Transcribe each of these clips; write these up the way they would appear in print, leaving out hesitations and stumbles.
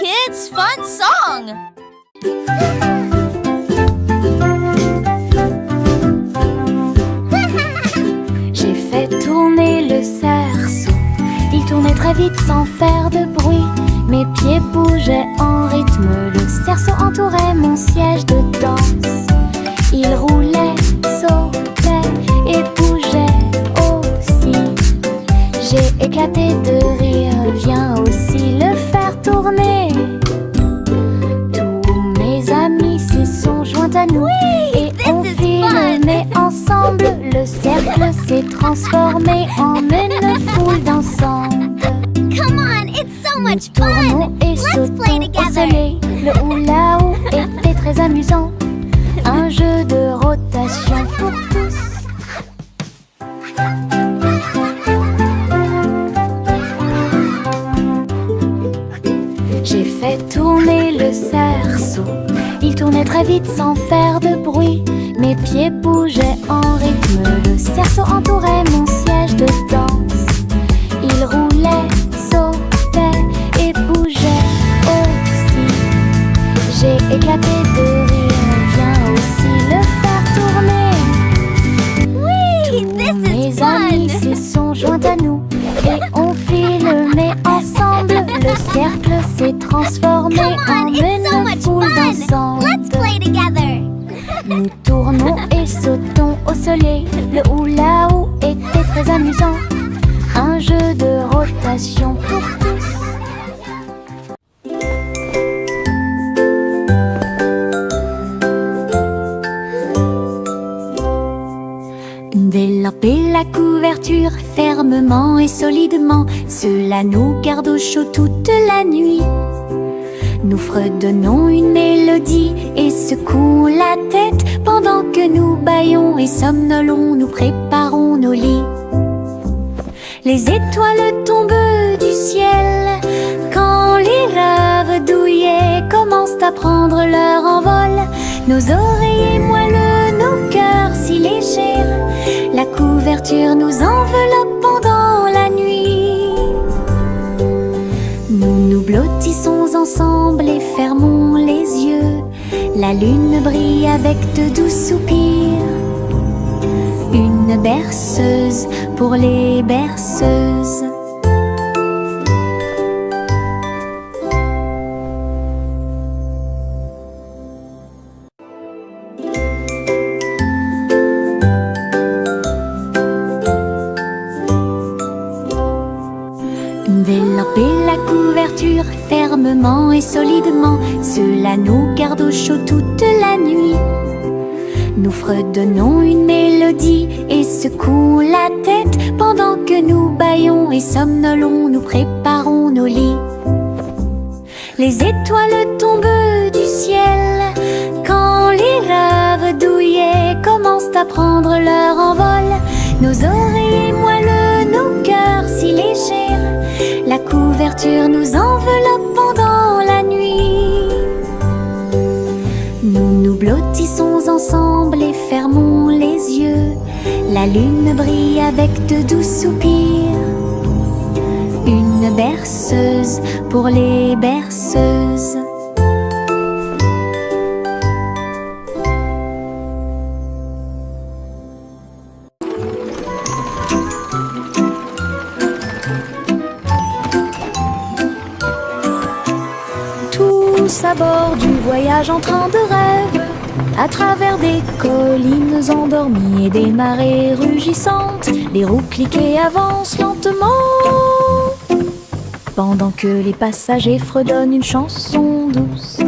kids' fun song. J'ai fait tourner le cerceau. Il tournait très vite sans faire de bruit. Mes pieds bougeaient en rythme. Le cerceau entourait mon siège de danse. Il roulait, sautait et bougeait aussi. J'ai éclaté de rire. Viens aussi le faire tourner. Tous mes amis s'y sont joints à nous. Et on filmait ensemble. Le cercle s'est transformé en une foule d'ensemble. Come on, it's so much Nous tournons fun! et Let's play sautons au together! soleil. Le hula-hoop était très amusant. Un jeu de rotation pour tous. J'ai fait tourner le cerceau. Il tournait très vite sans faire de bruit. Mes pieds bougeaient en rythme. Le cerceau entourait mon siège de danse. Il roulait, sautait et bougeait aussi. J'ai éclaté de rire. Viens aussi le faire tourner. Whee! Tous This mes is amis fun! s'y sont joints à nous. Et on filmait ensemble. Le cercle s'est transformé Come en on, it's so une much foule fun! d'ensemble. Let's play together! Nous tournons et sautons au soleil. Le hula-hoop était très amusant. Un jeu de rotation pour tous. Envelopper la couverture fermement et solidement. Cela nous garde au chaud toute la nuit. Nous fredonnons une mélodie et secouons la tête pendant que nous bâillons et somnolons, nous préparons nos lits. Les étoiles tombent du ciel quand les rêves douillets commencent à prendre leur envol. Nos oreillers moelleux, nos cœurs si légers, la couverture nous enveloppe pendant la nuit. Nous nous blottissons ensemble et fermons les yeux. La lune brille avec de doux soupirs. Une berceuse pour les berceuses. Envelopper la couverture fermement et solidement. Cela nous garde au chaud toute la nuit. Nous fredonnons une mélodie et secouons la tête pendant que nous bâillons et somnolons, nous préparons nos lits. Les étoiles tombent du ciel quand les rêves douillets commencent à prendre leur envol. Nos oreillers moelleux, nos cœurs si légers, la couverture nous enveloppe pendant la nuit. Nous nous blottissons ensemble et fermons les yeux. La lune brille avec de doux soupirs. Une berceuse pour les berceuses. Tous à bord du voyage en train de rêve, à travers des collines endormies et des marées rugissantes, les roues cliquées avancent lentement, pendant que les passagers fredonnent une chanson douce.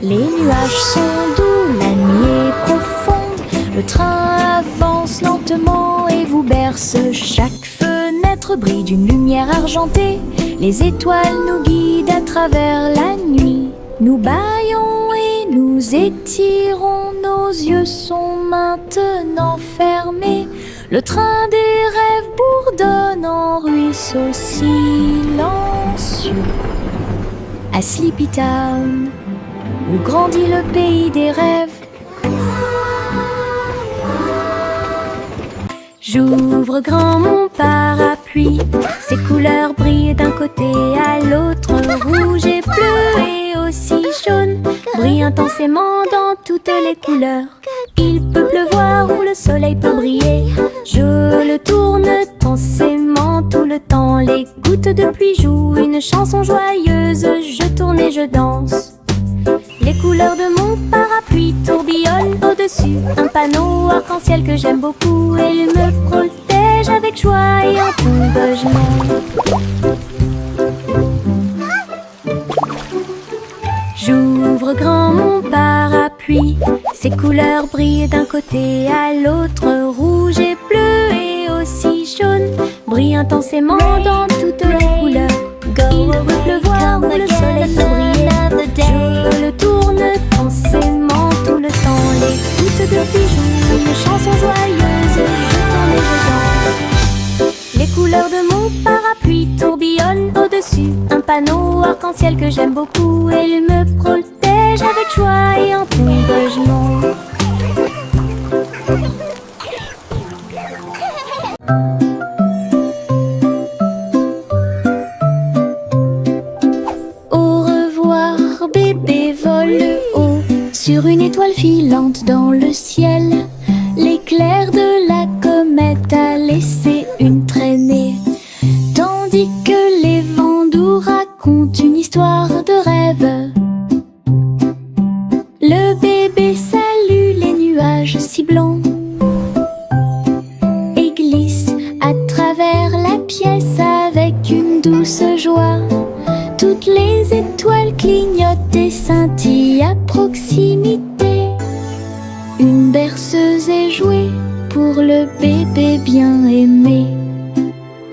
Les nuages sont doux, la nuit est profonde, le train avance lentement et vous berce. Chaque fenêtre brille d'une lumière argentée, les étoiles nous guident à travers la nuit. Nous bâillons et nous étirons, nos yeux sont maintenant fermés. Le train des rêves bourdonne en ruisseau silencieux. À Sleepy Town, où grandit le pays des rêves. J'ouvre grand mon parapluie, ses couleurs brillent d'un côté à l'autre, rouge et bleu intensément dans toutes les couleurs. Il peut pleuvoir ou le soleil peut briller. Je le tourne intensément tout le temps. Les gouttes de pluie jouent une chanson joyeuse. Je tourne et je danse. Les couleurs de mon parapluie tourbillonnent au-dessus. Un panneau arc-en-ciel que j'aime beaucoup. Et il me protège avec joie et en engagement. J'ouvre grand mon parapluie. Ses couleurs brillent d'un côté à l'autre. Rouge et bleu et aussi jaune brillent intensément dans toutes les couleurs. Il peut pleuvoir ou le soleil peut briller. Je le tourne intensément tout le temps. Les gouttes de pluie jouent une chanson joyeuse. Je tourne et je danse. Les couleurs de mon parapluie tourbillonnent au-dessus. Un panneau arc-en-ciel que j'aime beaucoup. Et il me protège avec joie et en engagement. Au revoir bébé vole haut sur une étoile filante dans le ciel. L'éclair de la comète a laissé une traînée, tandis que les vents doux racontent une histoire de rêve. Le bébé salue les nuages si blancs et glisse à travers la pièce avec une douce joie. Toutes les étoiles clignotent et scintillent à proximité. Une berceuse est jouée pour le bébé bien aimé.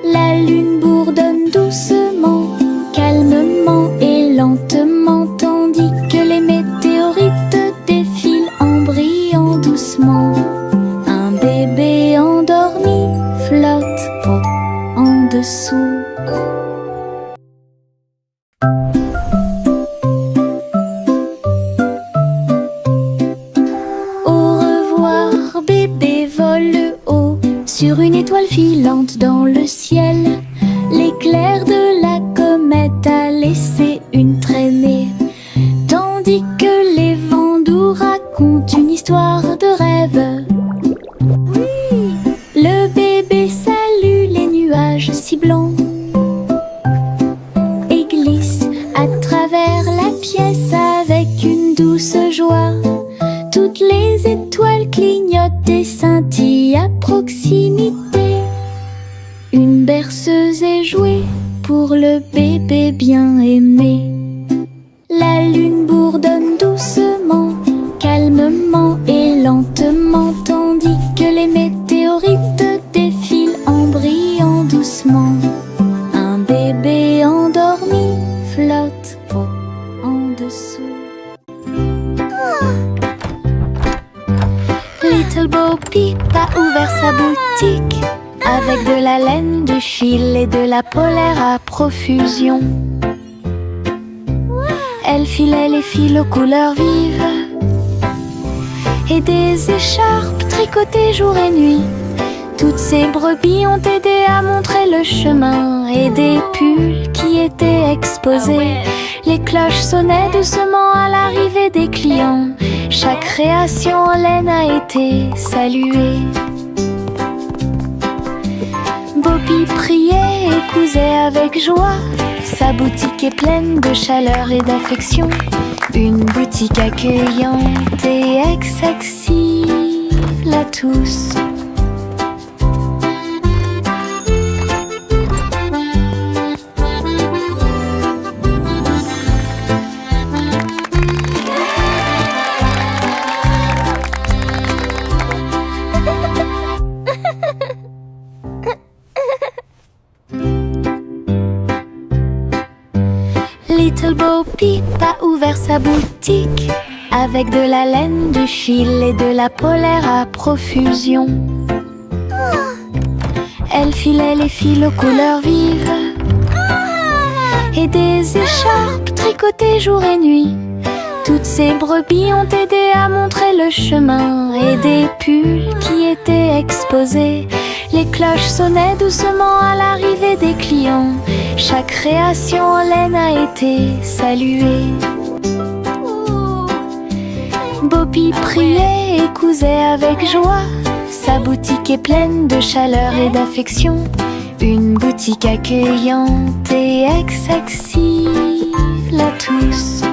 La lune bourdonne doucement, calmement et lentement, tandis que les météorites défilent en brillant doucement. Un bébé endormi flotte en dessous. Bébé vole haut sur une étoile filante dans le ciel. L'éclair de la comète a laissé une traînée, tandis que les vents doux racontent une histoire de rêve. Le bébé salue les nuages si blancs et glisse à travers la pièce avec une douce joie. Toutes les étoiles clignotent et scintillent à proximité. Une berceuse est jouée pour le bébé bien aimé. La lune bourdonne doucement, calmement et lentement, tandis que les météorites défilent en brillant doucement. Un bébé endormi flotte en dessous. Little Bo Peep a ouvert sa boutique avec de la laine, du fil et de la polaire à profusion. Elle filait les fils aux couleurs vives et des écharpes tricotées jour et nuit. Toutes ces brebis ont aidé à montrer le chemin et des pulls qui étaient exposés. Les cloches sonnaient doucement à l'arrivée des clients. Chaque création en laine a été saluée. Bobby priait et cousait avec joie. Sa boutique est pleine de chaleur et d'affection. Une boutique accueillante et accessible à tous. Little Bo Peep a ouvert sa boutique avec de la laine, du fil et de la polaire à profusion. Elle filait les fils aux couleurs vives et des écharpes tricotées jour et nuit. Toutes ces brebis ont aidé à montrer le chemin et des pulls qui étaient exposés. Les cloches sonnaient doucement à l'arrivée des clients. Chaque création en laine a été saluée. Bobby priait et cousait avec joie. Sa boutique est pleine de chaleur et d'affection. Une boutique accueillante et accessible à tous.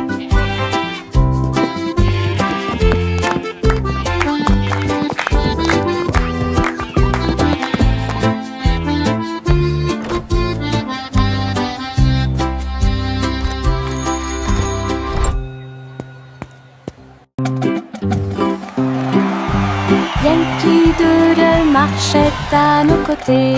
Yankee Doodle marchait à nos côtés,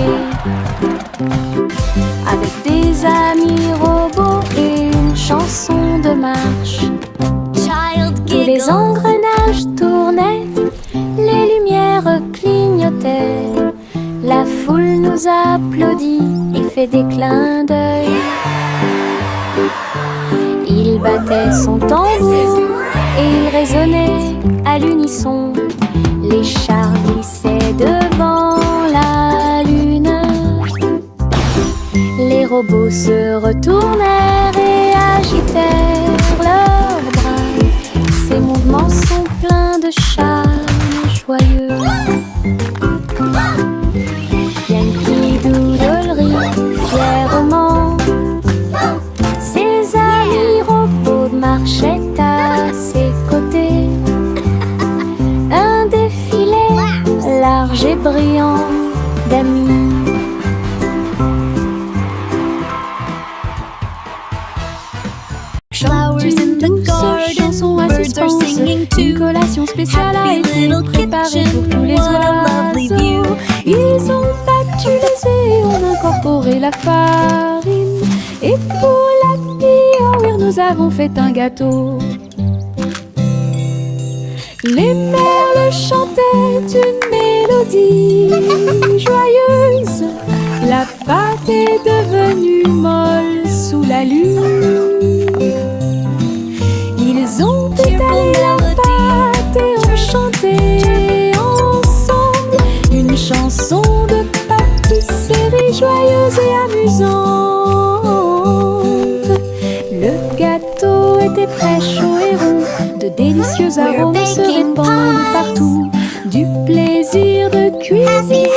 avec des amis robots et une chanson de marche. Tous les engrenages tournaient, les lumières clignotaient. La foule nous applaudit et fait des clins d'œil. Il battait son tambour et il résonnait à l'unisson. Les chars glissaient devant la lune. Les robots se retournèrent et agitèrent leurs bras. Ces mouvements sont pleins de charme joyeux. Yankee Doodle rit fièrement. Ses amis robots marchaient à ses côtés. Un défilé large et brillant d'amis. Flowers in the garden, chanson à birds are suspense. singing Une too. collation spéciale a Happy été little préparée pour tous les kitchen, what a lovely view. oiseaux. Ils ont battu les œufs et ont incorporé la farine. Et pour la Hour, nous avons fait un gâteau. Les merles chantaient une mélodie joyeuse. La pâte est devenue molle sous la lune. Ils ont étalé la pâte et ont chanté ensemble une chanson de pâtisserie joyeuse et amusante. Le gâteau était prêt, chaud et rond. De délicieux arômes se répandent partout. Du plaisir de cuisiner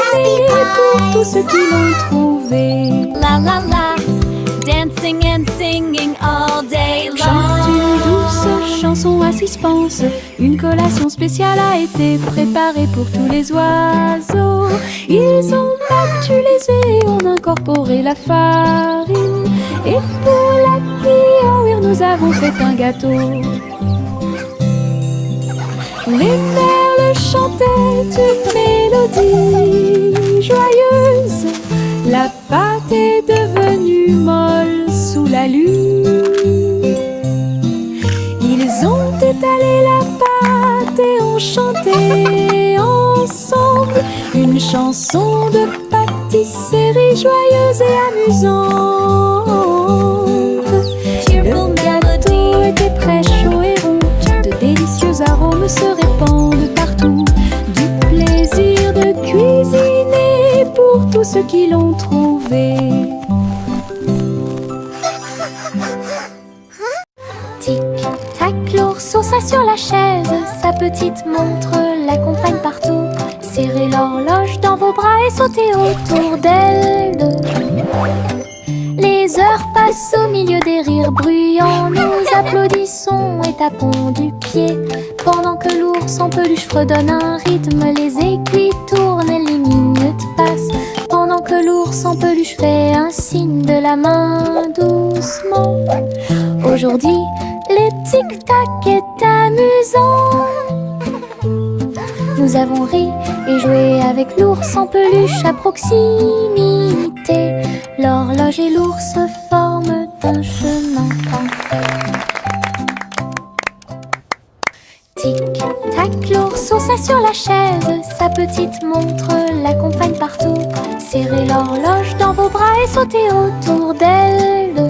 pour tous ceux qui l'ont trouvé. La la la, dancing and singing all day Chante une long. douce chanson à suspense. Une collation spéciale a été préparée pour tous les oiseaux. Ils ont battu les œufs et ont incorporé la farine. Et pour la Hour, nous avons fait un gâteau. Les merles chantaient une mélodie joyeuse. La pâte est devenue molle sous la lune. Ils ont étalé la pâte et ont chanté ensemble une chanson de pâtisserie joyeuse et amusante. Le gâteau était prêt, chaud et rond. De délicieux arômes se répandent partout. Du plaisir de cuisiner pour tous ceux qui l'ont trouvé. Tic-tac, l'ourson s'assit sur la chaise. Sa petite montre l'accompagne partout. Serrez l'horloge dans vos bras et sautez autour d'elle deux. Les heures passent au milieu des rires bruyants. Nous applaudissons et tapons du pied. Pendant que l'ours en peluche fredonne un rythme, les aiguilles tournent et les minutes passent. Pendant que l'ours en peluche fait un signe de la main doucement. Aujourd'hui, le tic-tac est amusant. Nous avons ri et joué avec l'ours en peluche à proximité. L'horloge et l'ours forment un chemin parfait. Tic-tac, l'ourson s'assit sur la chaise. Sa petite montre l'accompagne partout. Serrez l'horloge dans vos bras et sautez autour d'elle deux.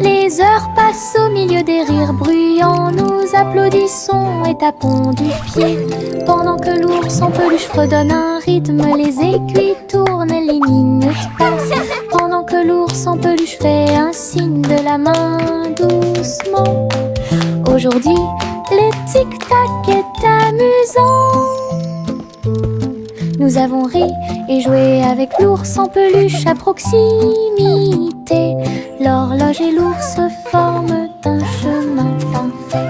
Les heures passent au milieu des rires bruyants. Nous applaudissons et tapons du pied. Pendant que l'ours en peluche fredonne un rythme, les aiguilles tournent et les minutes passent. Pendant que l'ours en peluche fait un signe de la main doucement. Aujourd'hui, Le tic-tac est amusant. Nous avons ri et joué avec l'ours en peluche à proximité. L'horloge et l'ours forment un chemin parfait.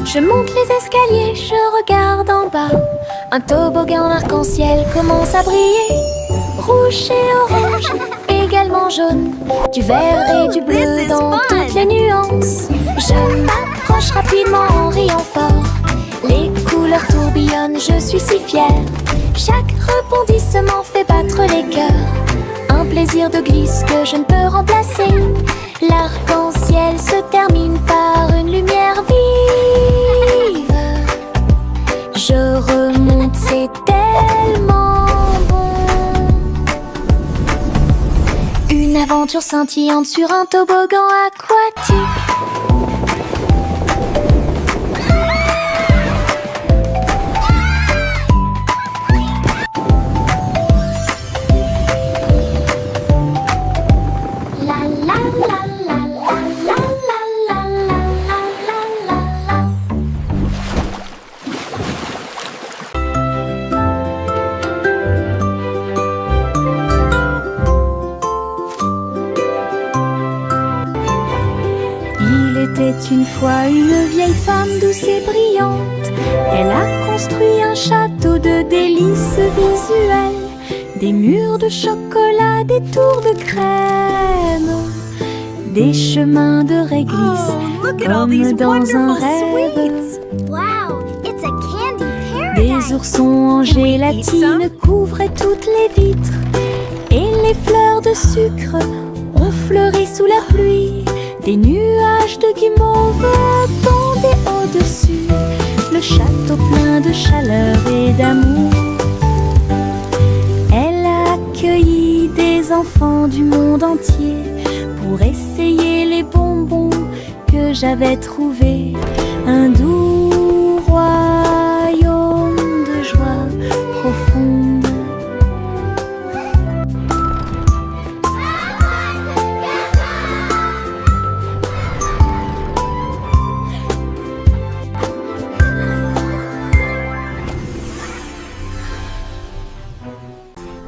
Je monte les escaliers, je regarde en bas. Un toboggan arc-en-ciel commence à briller. Rouge et orange, également jaune. Du vert et du bleu dans toutes les nuances. Je m'approche rapidement en riant fort. Les couleurs tourbillonnent, je suis si fière. Chaque rebondissement fait battre les cœurs. Un plaisir de glisse que je ne peux remplacer. L'arc-en-ciel se termine par une lumière vive. Je remonte, c'est tellement bon. Une aventure scintillante sur un toboggan aquatique. Une fois une vieille femme douce et brillante. Elle a construit un château de délices visuelles. Des murs de chocolat, des tours de crème, des chemins de réglisse comme dans un rêve. Wow, it's a candy paradise. Des oursons en gélatine couvraient toutes les vitres. Et les fleurs de sucre ont fleuri sous la pluie. Des nuages de guimauve pendaient au-dessus. Le château plein de chaleur et d'amour. Elle a accueilli des enfants du monde entier pour essayer les bonbons que j'avais trouvés. Un doux royaume de joie profonde.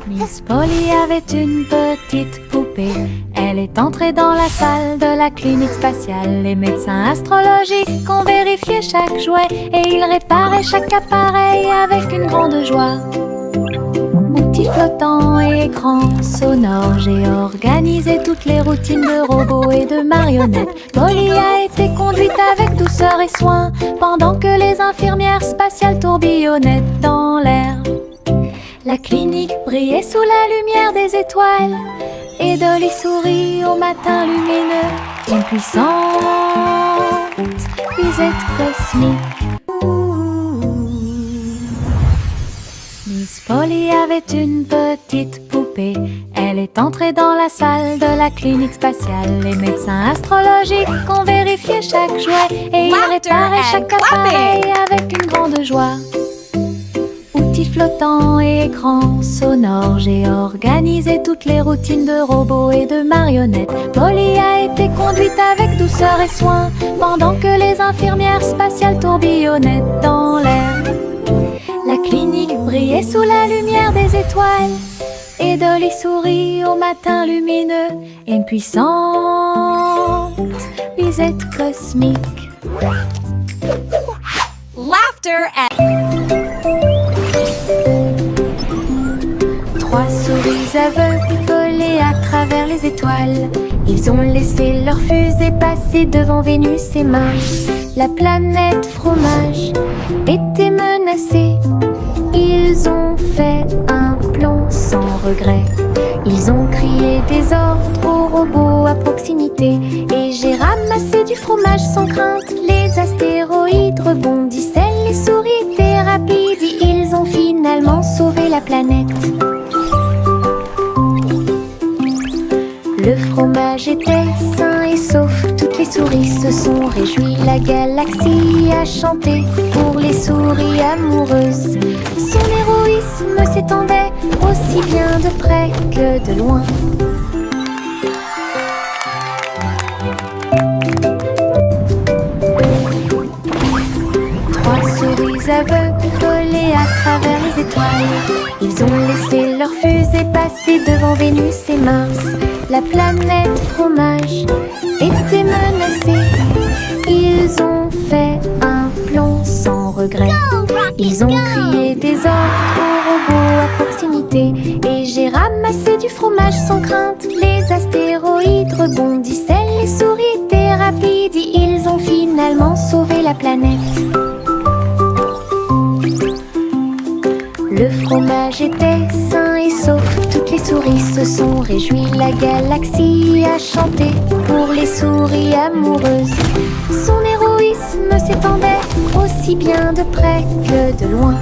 Miss Polly avait une petite poupée. Elle est entrée dans la salle de la clinique spatiale. Les médecins astrologiques ont vérifié chaque jouet et ils réparaient chaque appareil avec une grande joie. Outils flottants et écrans sonores, j'ai organisé toutes les routines de robots et de marionnettes. Polly a été conduite avec douceur et soin pendant que les infirmières spatiales tourbillonnaient dans l'air. La clinique brillait sous la lumière des étoiles et Dolly sourit au matin lumineux. Une puissante visite cosmique. Miss Polly avait une petite poupée. Elle est entrée dans la salle de la clinique spatiale. Les médecins astrologiques ont vérifié chaque jouet et ils réparaient chaque appareil avec une grande joie. Outils flottants et écrans sonores, j'ai organisé toutes les routines de robots et de marionnettes. Polly a été conduite avec douceur et soin pendant que les infirmières spatiales tourbillonnaient dans l'air. La clinique brillait sous la lumière des étoiles et Dolly sourit au matin lumineux. Une puissante visite cosmique. Laughter at... Trois souris aveugles volaient à travers les étoiles. Ils ont laissé leur fusée passer devant Vénus et Mars. La planète fromage était menacée. Ils ont fait un plan sans regret. Ils ont crié des ordres aux robots à proximité. Et j'ai ramassé du fromage sans crainte. Les astéroïdes rebondissaient, les souris étaient rapides. Et ils ont finalement sauvé la planète. Le fromage était sain et sauf. Toutes les souris se sont réjouies, la galaxie a chanté pour les souris amoureuses. Son héroïsme s'étendait aussi bien de près que de loin. Trois souris aveugles volaient à travers les étoiles. Ils ont laissé leur fusée passer devant Vénus et Mars. La planète fromage était menacée. Ils ont fait un plomb sans regret. Ils ont crié des ordres aux robots à proximité. Et j'ai ramassé du fromage sans crainte. Les astéroïdes rebondissaient, les souris étaient rapides. Ils ont finalement sauvé la planète. Le fromage était sain et sauf, toutes les souris se sont réjouies. La galaxie a chanté pour les souris amoureuses. Son héroïsme s'étendait aussi bien de près que de loin.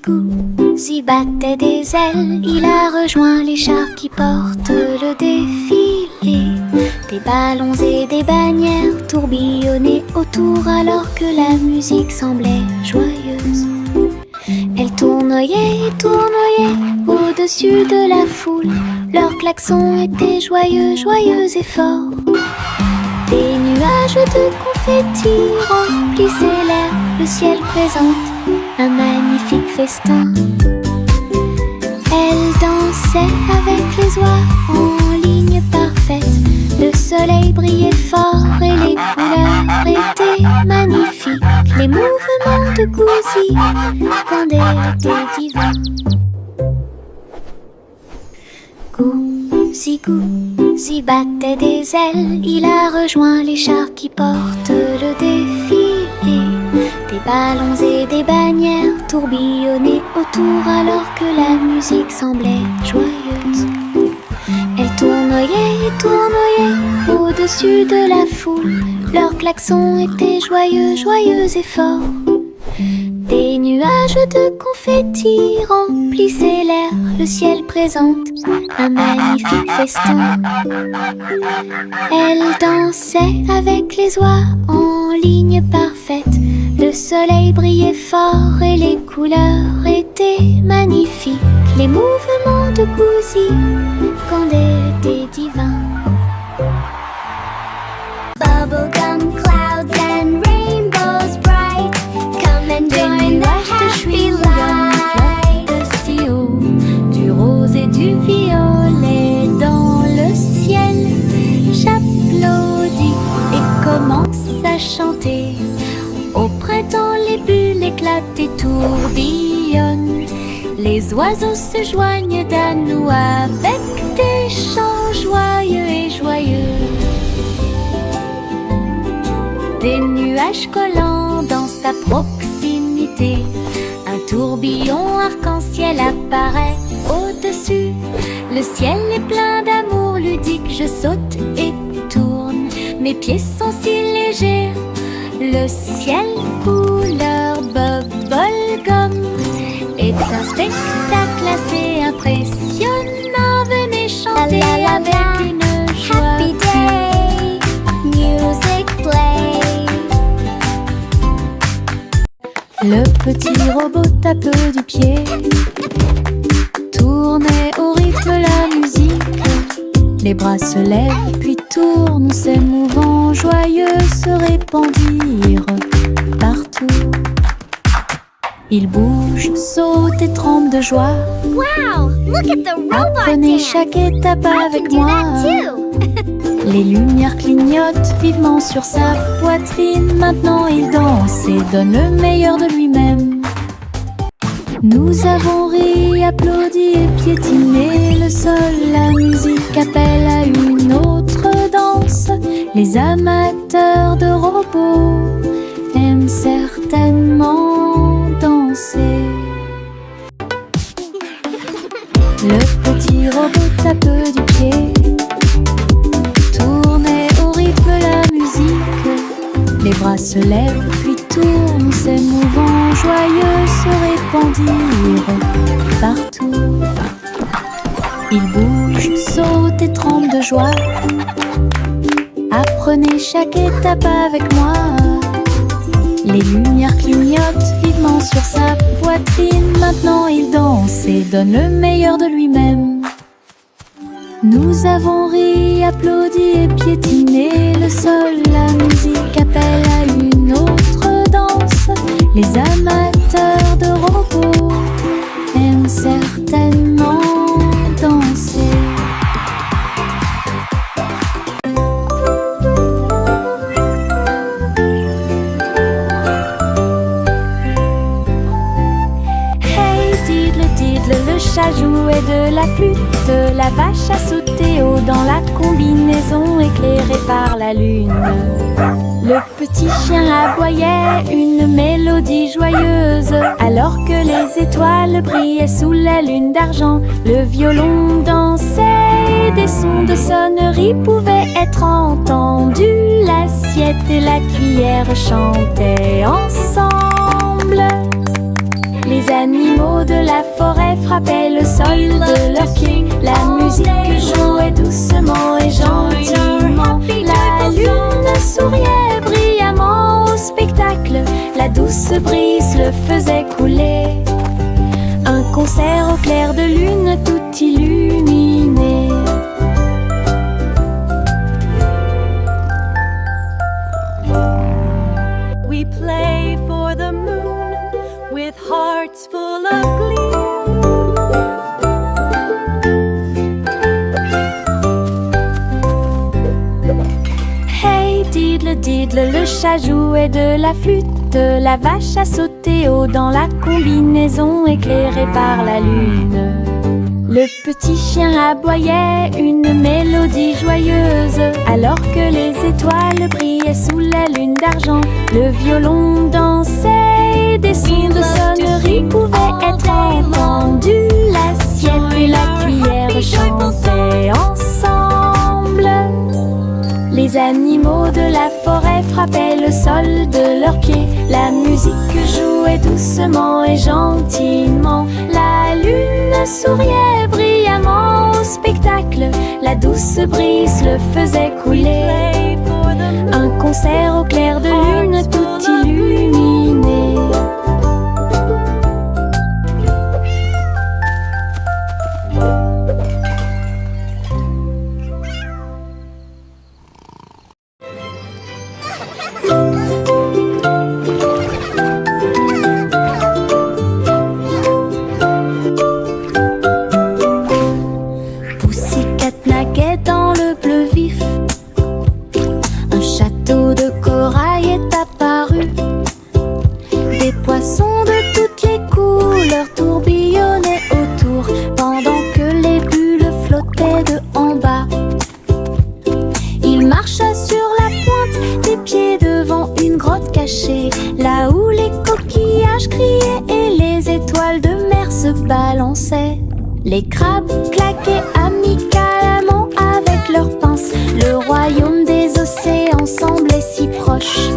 Gousi battait des ailes, il a rejoint les chars qui portent le défilé. Des ballons et des bannières tourbillonnaient autour alors que la musique semblait joyeuse. Elle tournoyait et tournoyait au-dessus de la foule. Leurs klaxons étaient joyeux, joyeux et forts. Des nuages de confettis remplissaient l'air. Le ciel présente un magnifique festin. Elle dansait avec les oies en ligne parfaite. Le soleil brillait fort et les couleurs étaient magnifiques. Les mouvements de Gousi rendaient l'été divin. Gousi battait des ailes, il a rejoint les chars qui portent le défilé. Des ballons et des bannières tourbillonnaient autour alors que la musique semblait joyeuse. Elle tournoyait et tournoyait au-dessus de la foule. Leurs klaxons étaient joyeux, joyeux et forts. Des nuages de confettis remplissaient l'air. Le ciel présente un magnifique festin. Elle dansait avec les oies en ligne parfaite. Le soleil brillait fort et les couleurs étaient magnifiques. Les mouvements de Gousi rendaient l'été divin. Bubblegum clouds and rainbows bright. Come and join the happy light. De si haut, du rose et du violet dans le ciel. J'applaudis et commence à chanter. Au printemps, les bulles éclatent et tourbillonnent. Les oiseaux se joignent à nous avec des chants joyeux et joyeux. Des nuages collants dans sa proximité. Un tourbillon arc-en-ciel apparaît au-dessus. Le ciel est plein d'amour ludique. Je saute et tourne. Mes pieds sont si légers. Le ciel couleur bubblegum est un spectacle assez impressionnant. Venez chanter avec une joie. Happy day, music play. Le petit robot tape du pied, tournait au rythme la musique. Les bras se lèvent puis tournent, s'émouvant, joyeux se répandirent partout. Ils bougent, sautent et tremblent de joie. Wow, look at the robot Apprenez dance. chaque étape I avec can do moi. that too. Les lumières clignotent vivement sur sa poitrine. Maintenant il danse et donne le meilleur de lui-même. Nous avons ri, applaudi et piétiné le sol. La musique appelle à une autre danse. Les amateurs de robots aiment certainement danser. Le petit robot tape du pied, tournait au rythme la musique. Les bras se lèvent puis tournent, s'émouvant, joyeux se répandirent partout. Il bouge, saute et tremble de joie. Apprenez chaque étape avec moi. Les lumières clignotent vivement sur sa poitrine. Maintenant il danse et donne le meilleur de lui-même. Nous avons ri, applaudi et piétiné le sol. La musique appelle à une autre danse. Les amateurs de robots aiment certainement danser. Le chat jouait de la flûte, la vache a sauté haut dans la combinaison éclairée par la lune. Le petit chien aboyait une mélodie joyeuse, alors que les étoiles brillaient sous la lune d'argent. Le violon dansait, des sons de sonnerie pouvaient être entendus. L'assiette et la cuillère chantaient ensemble. Les animaux de la forêt frappaient le sol de leurs pieds. La musique jouait doucement et gentiment. La lune souriait brillamment au spectacle. La douce brise le faisait couler. Un concert au clair de lune tout illuminé. We play for the moon with hearts full of glee. Hey diddle diddle, le chat jouait de la flûte. La vache a sauté haut dans la combinaison éclairée par la lune. Le petit chien aboyait une mélodie joyeuse, alors que les étoiles brillaient sous la lune d'argent. Le violon dansait, des sons de sonnerie pouvaient être entendus. L'assiette et la cuillère chantaient ensemble. Les animaux de la forêt frappaient le sol de leurs pieds. La musique jouait doucement et gentiment. La lune souriait brillamment au spectacle. La douce brise le faisait couler. Un concert au clair de lune tout illuminé. Pussycat naguait dans le bleu vif. Un château de corail est apparu. Des poissons de toutes les couleurs tourbillonnaient autour, pendant que les bulles flottaient de en bas. Il marcha sur la pointe des pieds devant une grotte cachée, là où les coquillages criaient et les étoiles de mer se balançaient. Les crabes claquaient amicalement avec leurs pinces. Le royaume des océans semblait si proche.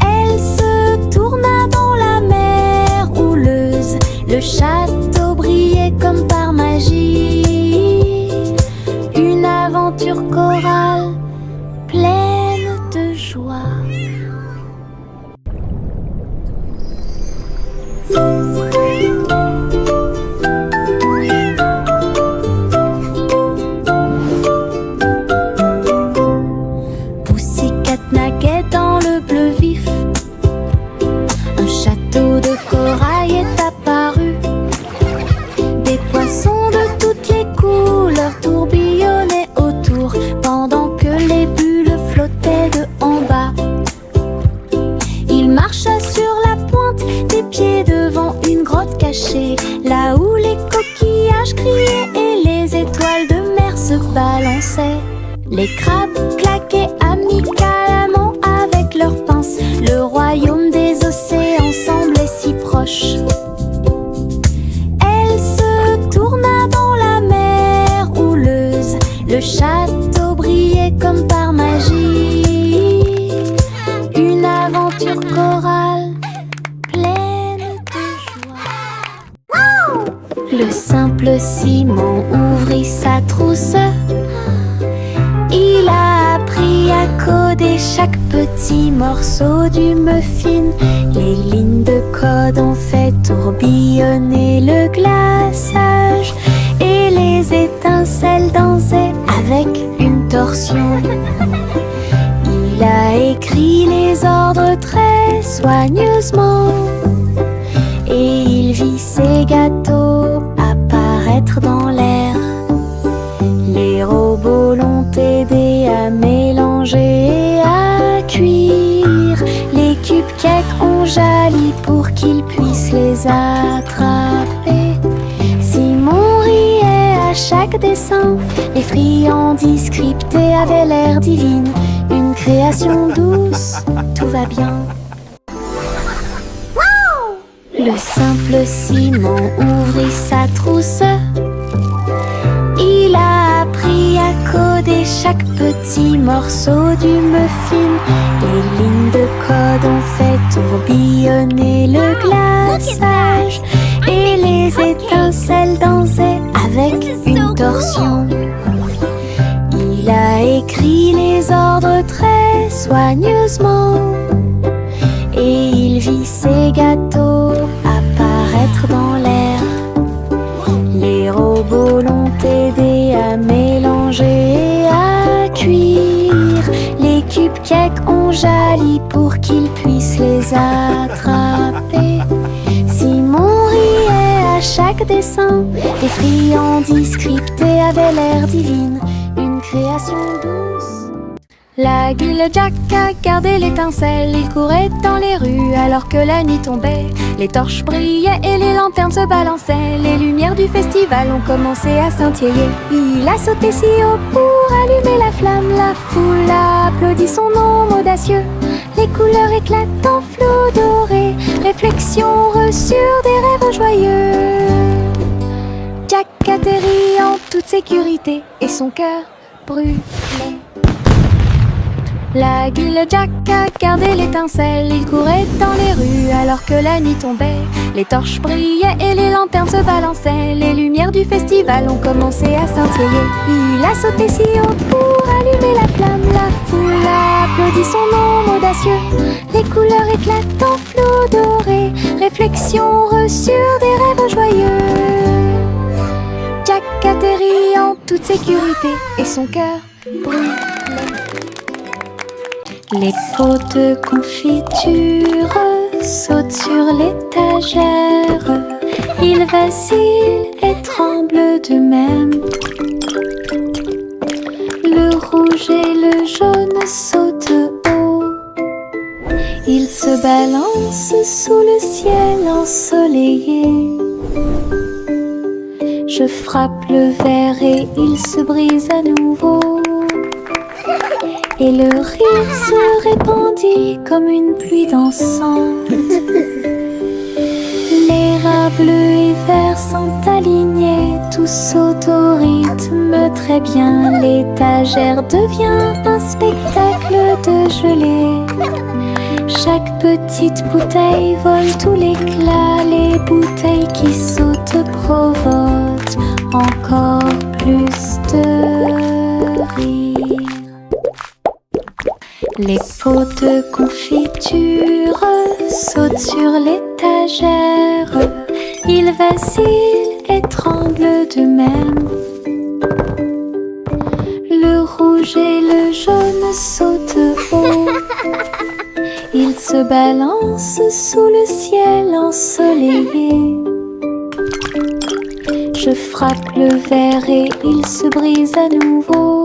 Elle se tourna dans la mer houleuse. Le château brillait comme par magie. Une aventure chorale pleine de joie. Pussycat naguait dans le bleu vif. Un château de corail est apparu. Des poissons de toutes les couleurs tourbillonnaient autour, pendant que les bulles flottaient de en bas. Il marcha sur la pointe des pieds devant une grotte cachée, là où les coquillages criaient et les étoiles de mer se balançaient. Les crabes claquaient amicalement avec leurs pinces. Le royaume des océans semblait si proche. Elle se tourna dans la mer houleuse. Le château brillait comme par magie. Une aventure chorale pleine de joie. Le simple ciment chaque petit morceau du muffin. Les lignes de code ont fait tourbillonner le glaçage et les étincelles dansaient avec une torsion. Il a écrit les ordres très soigneusement et il vit ses gâteaux apparaître dans l'air. Les robots l'ont aidé à mélanger et à cuire. Les cupcakes ont jali pour qu'il puisse les attraper. Simon riait à chaque dessin. Les friandises scriptées avaient l'air divines. Une création douce, tout va bien. Le simple Simon ouvrit sa trousse. Il a appris à coder chaque petit morceau du muffin. Les lignes de code ont fait tourbillonner le glaçage et les étincelles dansaient avec une torsion. Il a écrit les ordres très soigneusement et il vit ses gâteaux apparaître dans l'air. Les robots l'ont aidé à mélanger et à cuire. Les cupcakes ont jali pour qu'il puisse les attraper. Simon riait à chaque dessin. Les friandises scriptées avaient l'air divines. Une création douce. L'Aiguille Jack a gardé l'étincelle. Il courait dans les rues alors que la nuit tombait. Les torches brillaient et les lanternes se balançaient. Les lumières du festival ont commencé à scintiller. Il a sauté si haut pour allumer la flamme. La foule a applaudi son nom audacieux. Les couleurs éclatent en flot doré. Réflexion reçue des rêves joyeux. Jack atterrit en toute sécurité et son cœur brûlait. L'Aiguille Jack a gardé l'étincelle. Il courait dans les rues alors que la nuit tombait. Les torches brillaient et les lanternes se balançaient. Les lumières du festival ont commencé à scintiller. Il a sauté si haut pour allumer la flamme. La foule a applaudi son nom audacieux. Les couleurs éclatent en flot doré. Réflexion reçue des rêves joyeux. Jack atterrit en toute sécurité et son cœur brûlait. Les pots de confiture sautent sur l'étagère. Ils vacillent et tremblent d'eux-mêmes. Le rouge et le jaune sautent haut. Ils se balancent sous le ciel ensoleillé. Je frappe le verre et il se brise à nouveau. Et le rire se répandit comme une pluie dansante. Les rats bleus et verts sont alignés, tous sautent au rythme très bien. L'étagère devient un spectacle de gelée. Chaque petite bouteille vole tout l'éclat. Les bouteilles qui sautent provoquent encore plus de rire. Les pots de confiture sautent sur l'étagère. Ils vacillent et tremblent d'eux-mêmes. Le rouge et le jaune sautent haut. Ils se balancent sous le ciel ensoleillé. Je frappe le verre et il se brise à nouveau.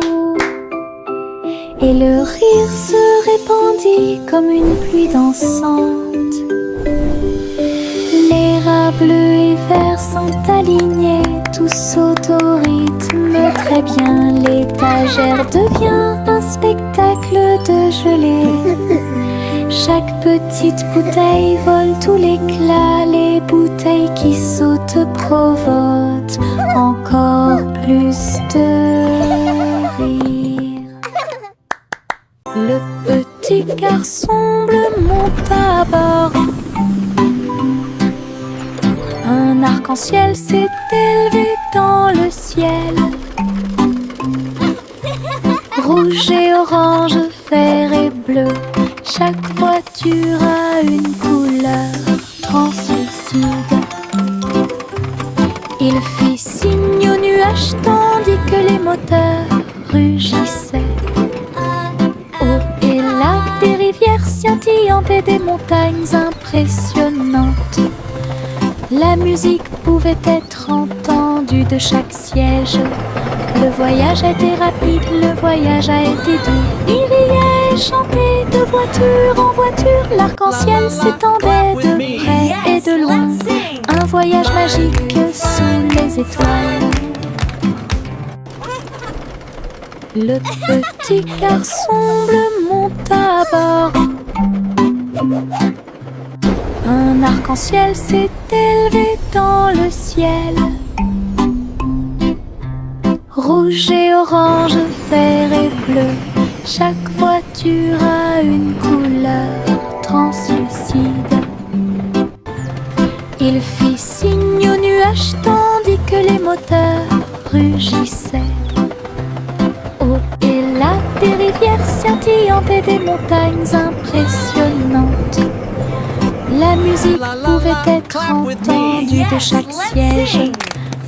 Et le rire se répandit comme une pluie dansante. Les rats bleus et verts sont alignés, tous sautent au rythme très bien. L'étagère devient un spectacle de gelée. Chaque petite bouteille vole tout l'éclat. Les bouteilles qui sautent provoquent encore plus de rire. Le petit garçon bleu monte à bord. Un arc-en-ciel s'est élevé dans le ciel. Rouge et orange, vert et bleu. voiture a une couleur translucide. Il fit signe aux nuages tandis que les moteurs rugissaient. Au et là, des rivières scintillantes et des montagnes impressionnantes. La musique pouvait être entendue de chaque siège. Le voyage a été rapide, le voyage a été doux. Il riait et chantait de voiture en voiture. L'arc-en-ciel s'étendait de près et de loin. Un voyage magique sous les étoiles. Le petit garçon bleu monta à bord. Un arc-en-ciel s'est élevé dans le ciel. Rouge et orange, vert et bleu, chaque voiture a une couleur translucide. Il fit signe aux nuages tandis que les moteurs rugissaient. Au et là, des rivières scintillantes et des montagnes impressionnantes. La musique pouvait être entendue de chaque siège.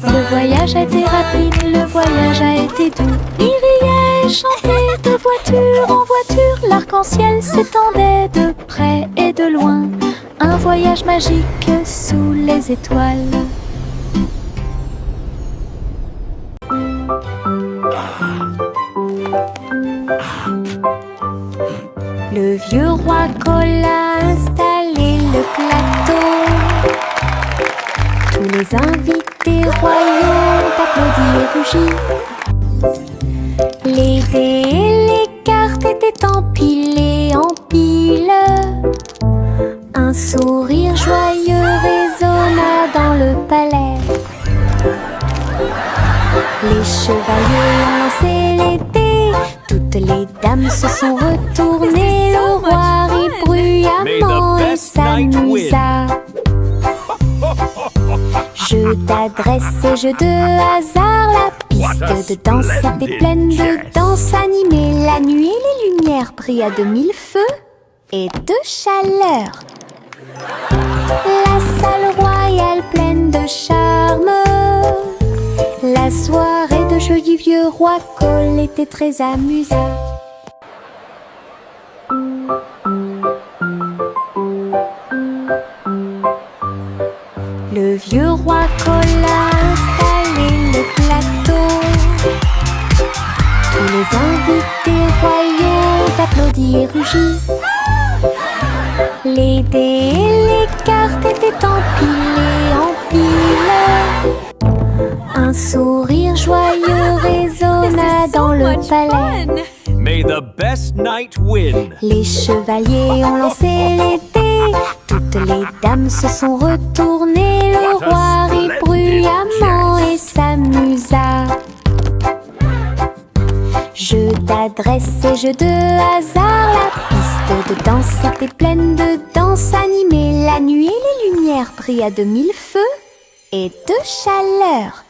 Le voyage a été rapide, le voyage a été doux. Il riait et chantait de voiture en voiture. L'arc-en-ciel s'étendait de près et de loin. Un voyage magique sous les étoiles. Le vieux roi Cole a installé le plateau. Tous les invités royaux applaudis et rugis. Les dés et les cartes étaient empilés en piles. Un sourire joyeux résonna dans le palais. Les chevaliers ont lancé les dés. Toutes les dames se sont retournées. Le roi rit bruyamment et s'amusa. Jeu d'adresse et jeu de hasard. La piste de danse était pleine de danse animée. La nuit, les lumières brillent à de mille feux et de chaleur. La salle royale pleine de charme. La soirée de jeu du vieux roi Cole était très amusante. Le vieux roi Cole a installé le plateau. Tous les invités royaux applaudis et rugis. Les dés et les cartes étaient empilés en piles. Un sourire joyeux résonna dans le palais. May the best knight win. Les chevaliers ont lancé les dés. Toutes les dames se sont retournées. Le roi rit bruyamment et s'amusa. Jeu d'adresse et jeu de hasard. La piste de danse était pleine de danse animée. La nuit, les lumières brillent à de mille feux et de chaleur.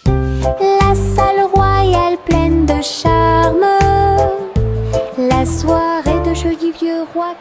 La salle royale pleine de charme. La soirée de jeu du vieux roi